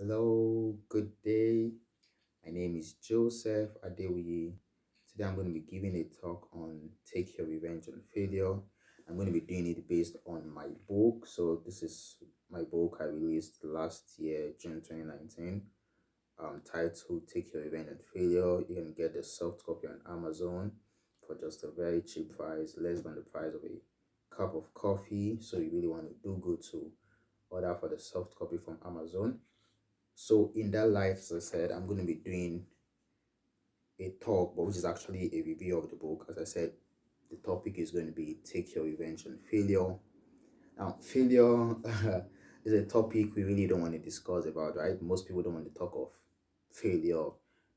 Hello, good day. My name is Joseph Adewuyi. Today I'm going to be giving a talk on Take Your Revenge on Failure. I'm going to be doing it based on my book. So this is my book I released last year, June 2019, titled Take Your Revenge on Failure. You can get the soft copy on Amazon for just a very cheap price, less than the price of a cup of coffee. So you really want to do good to order for the soft copy from Amazon. So in that life, as I said, I'm going to be doing a talk, but which is actually a review of the book. As I said, the topic is going to be Take Your Revenge on Failure. Now, failure is a topic we really don't want to discuss about, right? Most people don't want to talk of failure.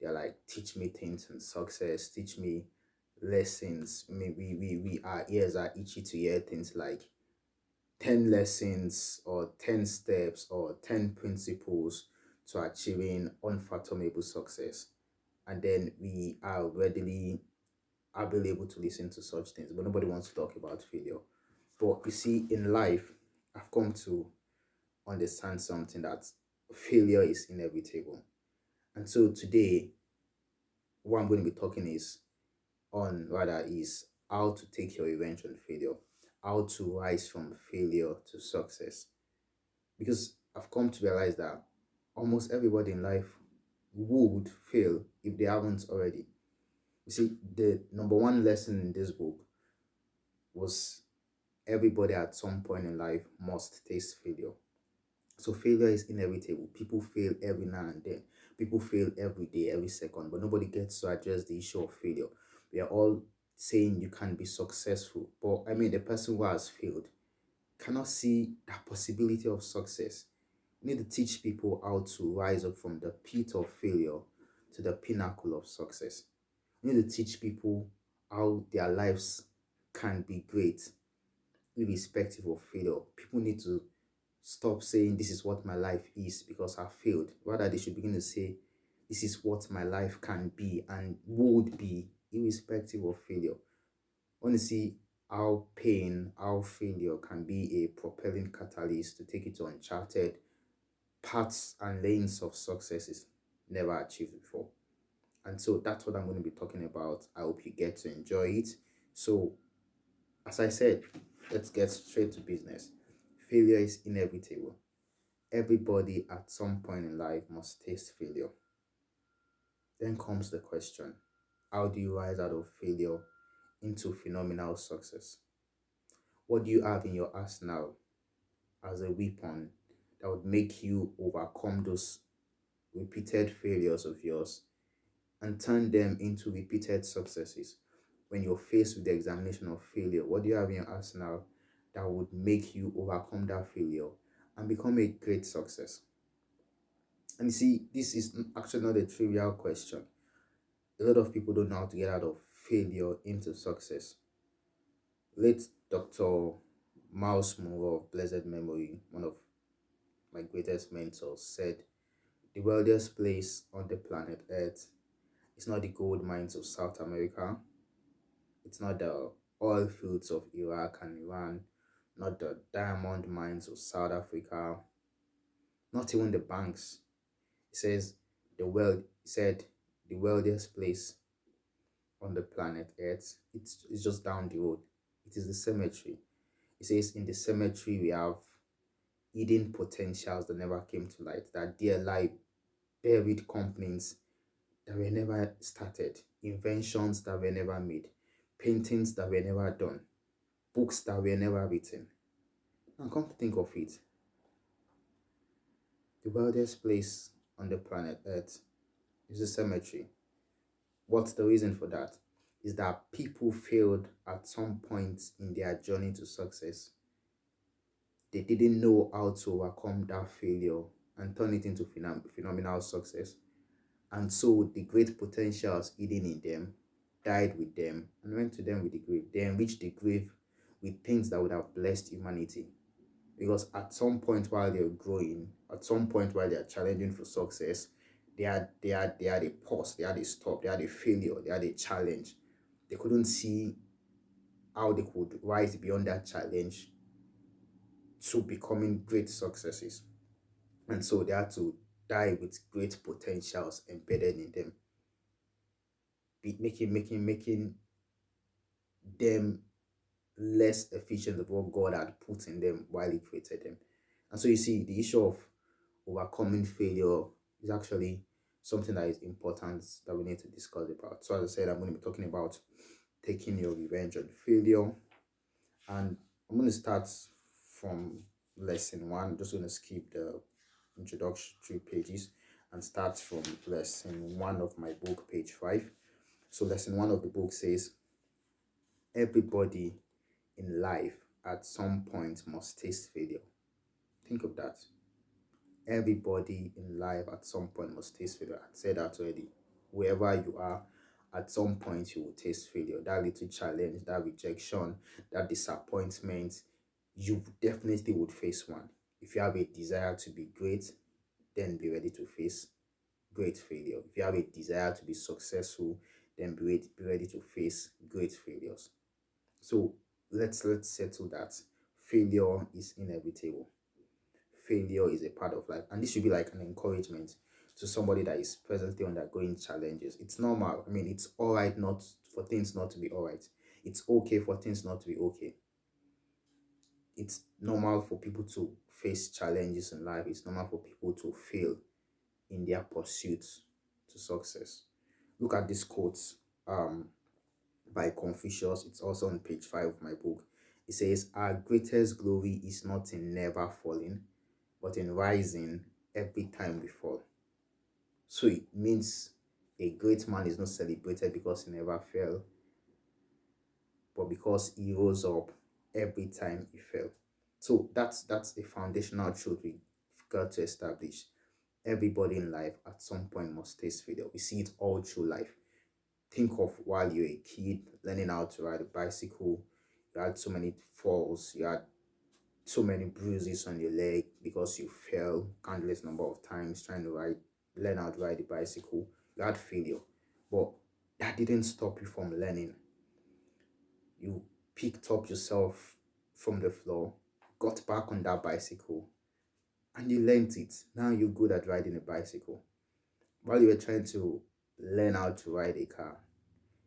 They're like, teach me things and success, teach me lessons. I mean, our ears are itchy to hear things like 10 lessons or 10 steps or 10 principles to achieving unfathomable success. And then we are readily available to listen to such things, but nobody wants to talk about failure. But you see, in life, I've come to understand something that failure is inevitable. And so today, what I'm going to be talking is how to take your revenge on failure, how to rise from failure to success. Because I've come to realize that almost everybody in life would fail if they haven't already. You see, the number one lesson in this book was everybody at some point in life must taste failure. So failure is inevitable. People fail every now and then. People fail every day, every second, but nobody gets to address the issue of failure. We are all saying you can be successful, but I mean, the person who has failed cannot see that possibility of success. We need to teach people how to rise up from the pit of failure to the pinnacle of success. We need to teach people how their lives can be great irrespective of failure. People need to stop saying this is what my life is because I failed. Rather, they should begin to say this is what my life can be and would be irrespective of failure. I want to see how pain, how failure can be a propelling catalyst to take it to uncharted paths and lanes of successes never achieved before. And so that's what I'm going to be talking about. I hope you get to enjoy it. So, as I said, let's get straight to business. Failure is inevitable. Everybody at some point in life must taste failure. Then comes the question, how do you rise out of failure into phenomenal success? What do you have in your arsenal as a weapon that would make you overcome those repeated failures of yours and turn them into repeated successes? When you're faced with the examination of failure, what do you have in your arsenal that would make you overcome that failure and become a great success? And you see, this is actually not a trivial question. A lot of people don't know how to get out of failure into success. Late Dr. Miles Monroe of blessed memory, one of my greatest mentors, said the wealthiest place on the planet Earth is not the gold mines of South America, it's not the oil fields of Iraq and Iran, not the diamond mines of South Africa, not even the banks. He says he said the wealthiest place on the planet Earth, it's just down the road. It is the cemetery. He says in the cemetery we have hidden potentials that never came to light, that there lie buried companies that were never started, inventions that were never made, paintings that were never done, books that were never written. And come to think of it, the wealthiest place on the planet Earth is a cemetery. What's the reason for that? Is that people failed at some point in their journey to success. They didn't know how to overcome that failure and turn it into phenomenal success. And so the great potentials hidden in them died with them and went to them with the grave. They enriched the grave with things that would have blessed humanity. Because at some point while they're growing, at some point while they're challenging for success, they had a pause, they had a stop, they had a failure, they had a challenge. They couldn't see how they could rise beyond that challenge to becoming great successes. And so they had to die with great potentials embedded in them, making them less efficient of what God had put in them while He created them. And so you see, the issue of overcoming failure is actually something that is important that we need to discuss about. So as I said, I'm going to be talking about taking your revenge on failure, and I'm going to start from lesson one. I'm just going to skip the introductory pages and start from lesson one of my book, page 5. So lesson one of the book says, everybody in life at some point must taste failure. Think of that. Everybody in life at some point must taste failure. I said that already. Wherever you are, at some point you will taste failure. That little challenge, that rejection, that disappointment, you definitely would face one. If you have a desire to be great, then be ready to face great failure. If you have a desire to be successful, then be ready to face great failures. So let's settle that. Failure is inevitable. Failure is a part of life, and this should be like an encouragement to somebody that is presently undergoing challenges. It's normal. I mean, it's all right not for things not to be all right. It's okay for things not to be okay. It's normal for people to face challenges in life. It's normal for people to fail in their pursuit to success. Look at this quote um by Confucius. It's also on page 5 of my book. It says, our greatest glory is not in never falling, but in rising every time we fall. So it means a great man is not celebrated because he never fell, but because he rose up every time he fell. So that's a foundational truth we've got to establish. Everybody in life at some point must taste failure. We see it all through life. Think of while you're a kid learning how to ride a bicycle. You had so many falls, you had so many bruises on your leg because you fell countless number of times trying to learn how to ride a bicycle. You had failure, but that didn't stop you from learning. You picked up yourself from the floor, got back on that bicycle, and you learned it. Now you're good at riding a bicycle. While you were trying to learn how to ride a car,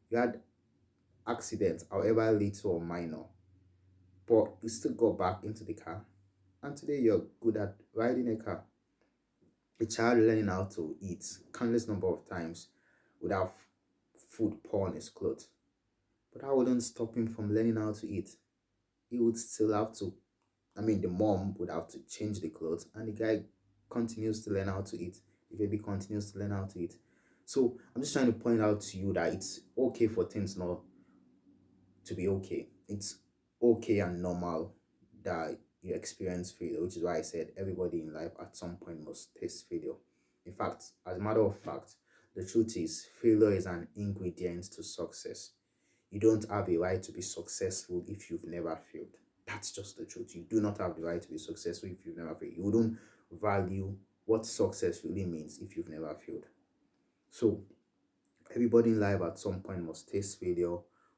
you had accidents, however little or minor, but you still got back into the car, and today you're good at riding a car. A child learning how to eat countless number of times would have food pour on his clothes, but that wouldn't stop him from learning how to eat. He would still have to, I mean, the mom would have to change the clothes, and the guy continues to learn how to eat. The baby continues to learn how to eat. So I'm just trying to point out to you that it's okay for things not to be okay. It's okay and normal that you experience failure, which is why I said everybody in life at some point must taste failure. In fact, as a matter of fact, the truth is failure is an ingredient to success. You don't have a right to be successful if you've never failed. That's just the truth. You do not have the right to be successful if you've never failed. You don't value what success really means if you've never failed. So everybody in life at some point must taste failure.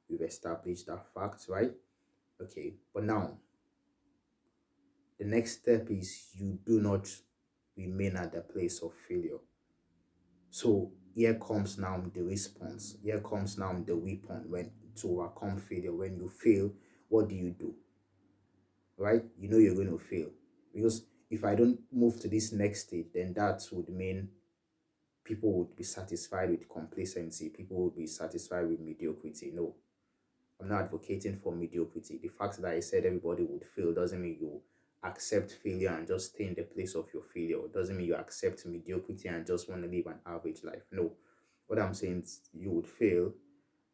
We've established that fact, right? Okay, but now the next step is you do not remain at the place of failure. So here comes now the response. Here comes now the weapon when to overcome failure. When you fail, what do? Right? You know you're going to fail. Because if I don't move to this next stage, then that would mean people would be satisfied with complacency. People would be satisfied with mediocrity. No, I'm not advocating for mediocrity. The fact that I said everybody would fail doesn't mean you accept failure and just stay in the place of your failure. It doesn't mean you accept mediocrity and just want to live an average life. No. What I'm saying is you would fail,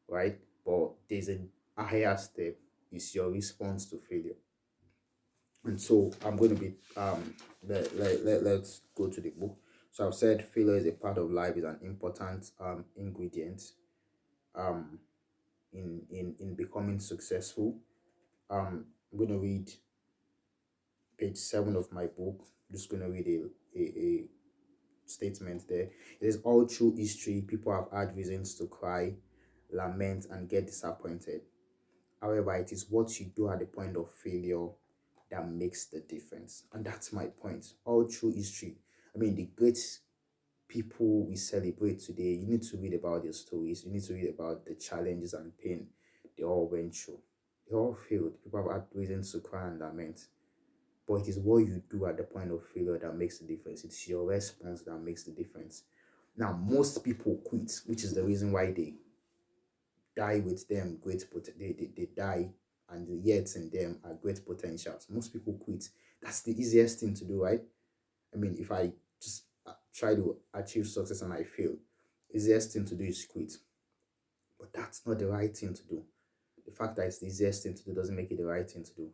right? But there's a higher step, is your response to failure. And so I'm going to be let's go to the book. So I've said failure is a part of life, is an important ingredient um in becoming successful. I'm going to read page 7 of my book. I'm just going to read a statement there. It is all through history, people have had reasons to cry, lament, and get disappointed. However, it is what you do at the point of failure that makes the difference. And that's my point. All through history, I mean, the great people we celebrate today, you need to read about their stories. You need to read about the challenges and pain they all went through. They all failed. People have had reasons to cry and lament. But it is what you do at the point of failure that makes the difference. It's your response that makes the difference. Now, most people quit, which is the reason why they die with them great they die, and yet in them are great potentials. Most people quit. That's the easiest thing to do, right? I mean, if I just try to achieve success and I fail, easiest thing to do is quit. But that's not the right thing to do. The fact that it's the easiest thing to do doesn't make it the right thing to do.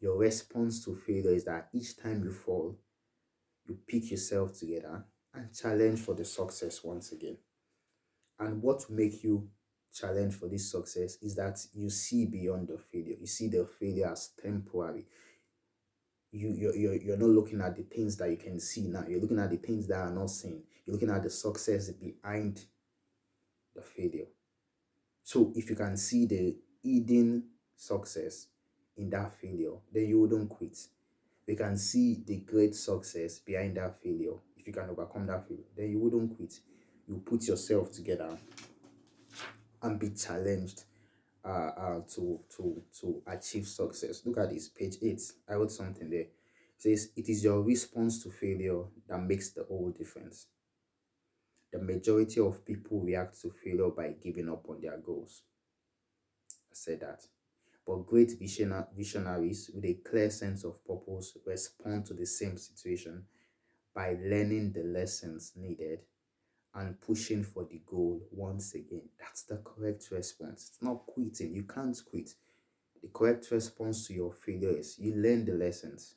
Your response to failure is that each time you fall, you pick yourself together and challenge for the success once again. And what will make you challenge for this success is that you see beyond the failure. You see the failure as temporary. You're not looking at the things that you can see now. You're looking at the things that are not seen. You're looking at the success behind the failure. So if you can see the hidden success in that failure, then you wouldn't quit. You can see the great success behind that failure. If you can overcome that failure, then you wouldn't quit. You put yourself together and be challenged to achieve success. Look at this, page 8. I wrote something there. It says, it is your response to failure that makes the whole difference. The majority of people react to failure by giving up on their goals. I said that. But great visionaries with a clear sense of purpose respond to the same situation by learning the lessons needed and pushing for the goal once again. That's the correct response. It's not quitting. You can't quit. The correct response to your failure is you learn the lessons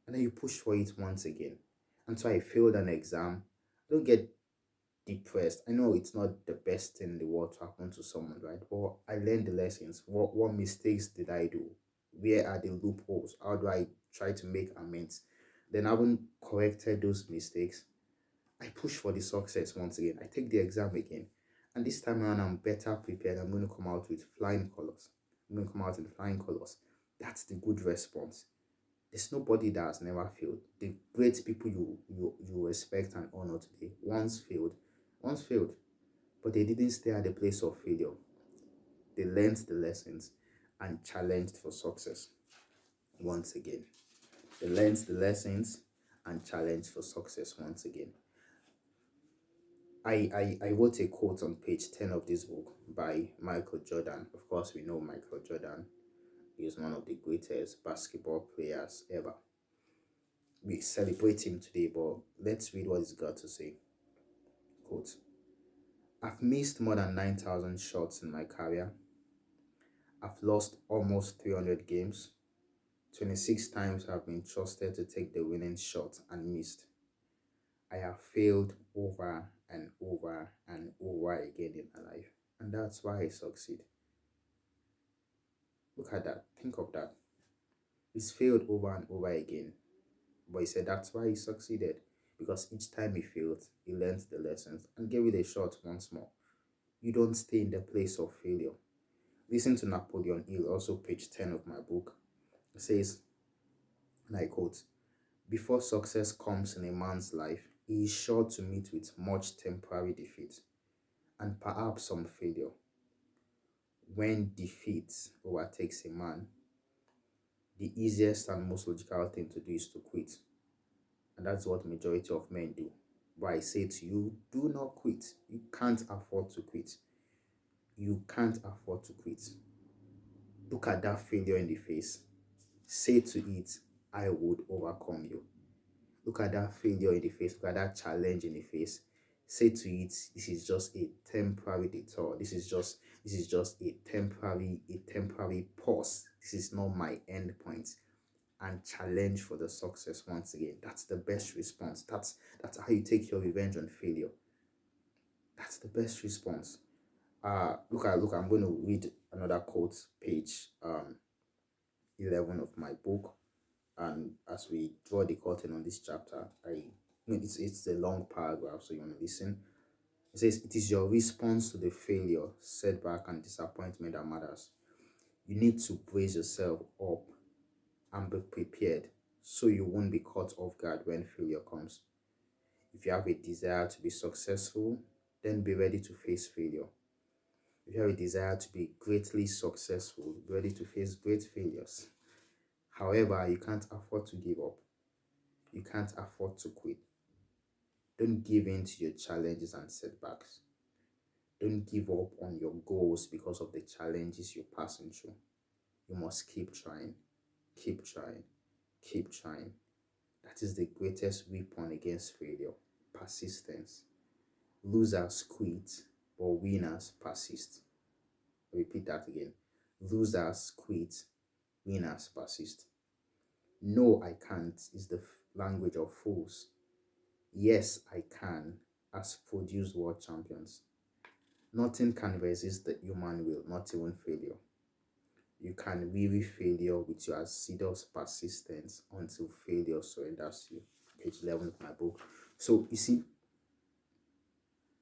and then you push for it once again. And so I failed an exam. Don't get depressed. I know it's not the best thing in the world to happen to someone, right? But I learned the lessons. What mistakes did I do? Where are the loopholes? How do I try to make amends? Then having corrected those mistakes, I push for the success once again. I take the exam again. And this time around, I'm better prepared. I'm going to come out with flying colors. I'm going to come out in flying colors. That's the good response. There's nobody that has never failed. The great people you respect and honor today once failed, but they didn't stay at the place of failure. They learned the lessons and challenged for success once again. They learned the lessons and challenged for success once again. I wrote a quote on page 10 of this book by Michael Jordan. Of course, we know Michael Jordan is one of the greatest basketball players ever. We celebrate him today, but let's read what he's got to say. Quote, I've missed more than 9,000 shots in my career. I've lost almost 300 games. 26 times I've been trusted to take the winning shot and missed. I have failed over and over and over again in my life. And that's why I succeed. Look at that. Think of that. He's failed over and over again. But he said that's why he succeeded. Because each time he failed, he learned the lessons and gave it a shot once more. You don't stay in the place of failure. Listen to Napoleon Hill, also page 10 of my book. It says, and I quote, before success comes in a man's life, he is sure to meet with much temporary defeat and perhaps some failure. When defeat overtakes a man, the easiest and most logical thing to do is to quit. And that's what majority of men do. But I say to you, do not quit. You can't afford to quit. You can't afford to quit. Look at that failure in the face. Say to it, I would overcome you. Look at that failure in the face. Look at that challenge in the face. Say to it, this is just a temporary detour. This is just a temporary pause. This is not my end point. And challenge for the success once again. That's the best response. That's how you take your revenge on failure. That's the best response. Look, I'm going to read another quote, page 11 of my book. And as we draw the curtain on this chapter, I mean it's a long paragraph, so you want to listen. It says, it is your response to the failure, setback, and disappointment that matters. You need to brace yourself up and be prepared so you won't be caught off guard when failure comes. If you have a desire to be successful, then be ready to face failure. If you have a desire to be greatly successful, be ready to face great failures. However, you can't afford to give up. You can't afford to quit. Don't give in to your challenges and setbacks. Don't give up on your goals because of the challenges you're passing through. You must keep trying, keep trying, keep trying. That is the greatest weapon against failure. Persistence. Losers quit, but winners persist. I'll repeat that again. Losers quit, winners persist. No, I can't is the language of fools. Yes, I can has produced world champions. Nothing can resist the human will, not even failure. You can weary failure with your assiduous persistence until failure surrenders you. Page 11 of my book. So, you see,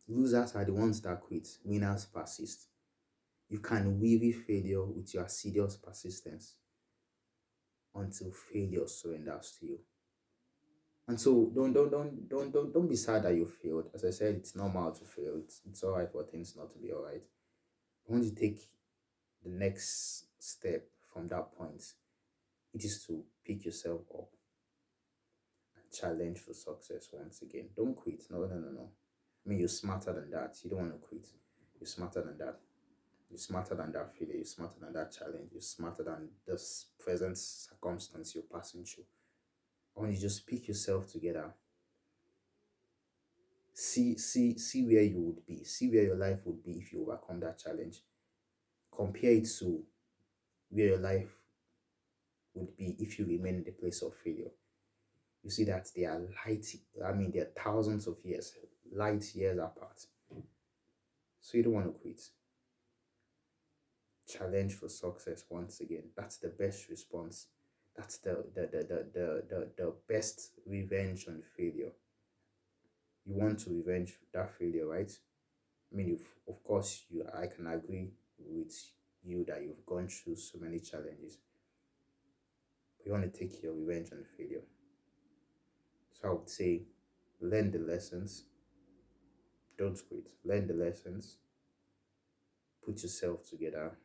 losers are the ones that quit, winners persist. You can weary failure with your assiduous persistence until failure surrenders to you. And so don't be sad that you failed. As I said, it's normal to fail. It's all right for things not to be all right. Once you take the next step from that point, it is to pick yourself up and challenge for success once again. Don't quit. No. I mean, you're smarter than that. You don't want to quit. You're smarter than that. You're smarter than that failure. You're smarter than that challenge. You're smarter than this present circumstance you're passing through. When you just pick yourself together, see where you would be. See where your life would be if you overcome that challenge. Compare it to where your life would be if you remain in the place of failure. You see that they are they're thousands of years, light years apart. So you don't want to quit. Challenge for success once again. That's the best response. That's the best revenge on failure. You want to revenge that failure, right? I mean, of course, I can agree with you that you've gone through so many challenges. But you want to take your revenge on failure. So I would say, learn the lessons. Don't quit. Learn the lessons. Put yourself together,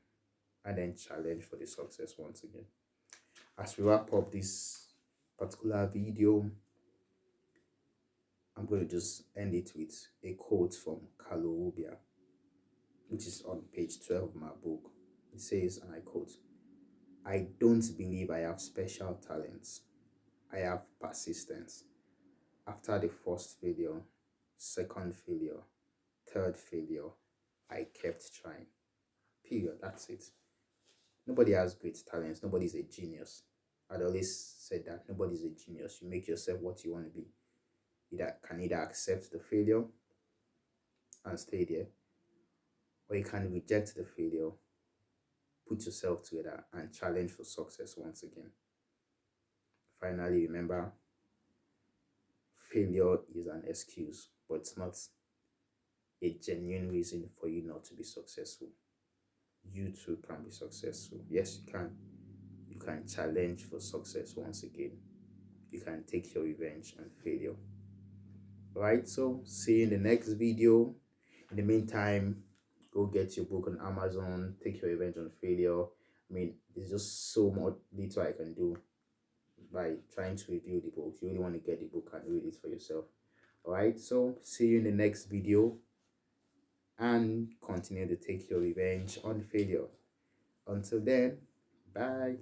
and then challenge for the success once again. As we wrap up this particular video, I'm going to just end it with a quote from Carlo Rubia, which is on page 12 of my book. It says, and I quote, "I don't believe I have special talents. I have persistence. After the first failure, second failure, third failure, I kept trying." Period. That's it. Nobody has great talents. Nobody's a genius. I'd always said that nobody's a genius. You make yourself what you want to be. Either accept the failure and stay there, or you can reject the failure, put yourself together, and challenge for success once again. Finally, remember, failure is an excuse, but it's not a genuine reason for you not to be successful. You too can be successful. Yes, you can. You can challenge for success once again. You can take your revenge on failure. Alright, so see you in the next video. In the meantime, go get your book on Amazon. Take your revenge on failure. I mean, there's just so much little I can do by trying to review the book. You really want to get the book and read it for yourself. Alright, so see you in the next video, and continue to take your revenge on failure. Until then, bye.